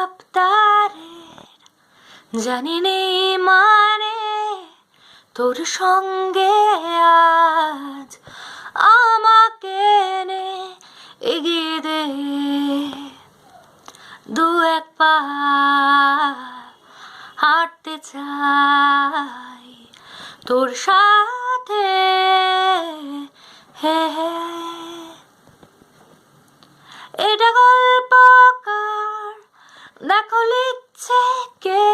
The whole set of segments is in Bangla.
আবদারের জানি নেই মানে তোর সঙ্গে আজ আমাকে নে এগিয়ে দে দু এক পা হাঁটতে চাই তোর সাথে হে হে এটা গল্পকার দেখো লিখছে কে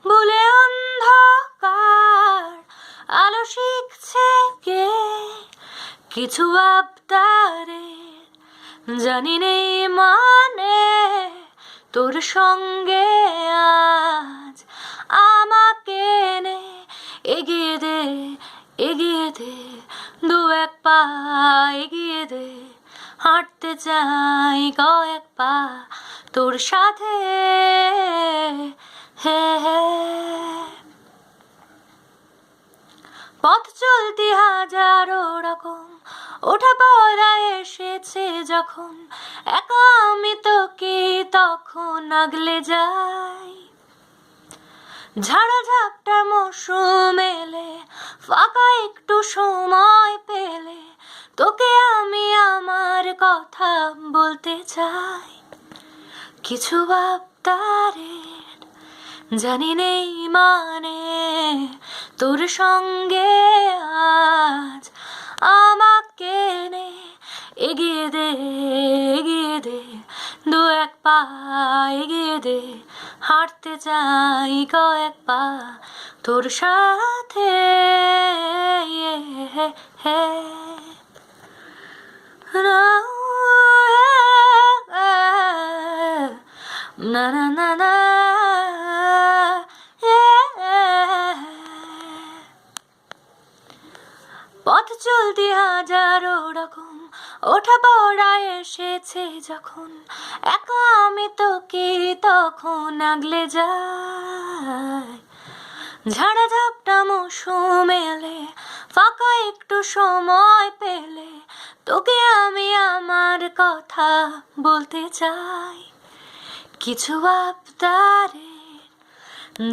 ভুলে অন্ধকার আলো শিখছে কে কিছু আবদারের জানি নেই মানে তোর সঙ্গে আজ আমাকে নে এগিয়ে দে দু এক পা এগিয়ে দে হাঁটতে চাই কয়েক পা তোর সাথে হে হে পথ চলতি হাজারো রকম ওঠা পড়া এসেছে যখন একা আমি তোকে তখন আগলে যাই ঝাড়া ঝাপটা মৌসুম এলে ফাঁকা একটু সময় পেলে তোকে আমি আমার কথা বলতে চাই কিছু আবদারের জানি নেই মানে তোর সঙ্গে আজ আমাকে নে এগিয়ে দে দু এক পা এগিয়ে দে হাঁটতে চাই কয়েক পা তোর সাথে হে না না না না পথ চলতি হাজারো রকম ওঠা পড়া এসেছে যখন একা আমি তোকে তখন আগলে যাই ঝাড়া ঝাপটা মৌসুম এলে ফাঁকা একটু সময় পেলে তোকে আমি আমার কথা বলতে চাই কিছু আবদারের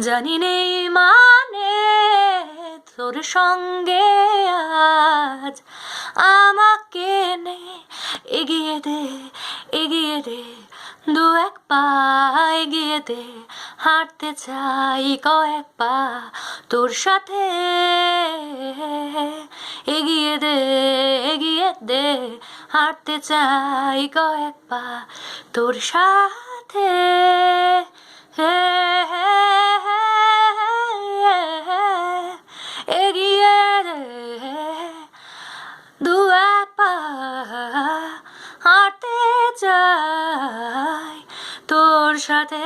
জানি নেই মানে তোর সঙ্গে আজ আমাকে নে এগিয়ে দে দু এক পা এগিয়ে দে হাঁটতে চাই কয়েক পা তোর সাথে এগিয়ে দে হাঁটতে চাই কয়েক পা তোর সাথে হে এগিয়ে দে দু এক পা হাঁটতে চাই তোর সাথে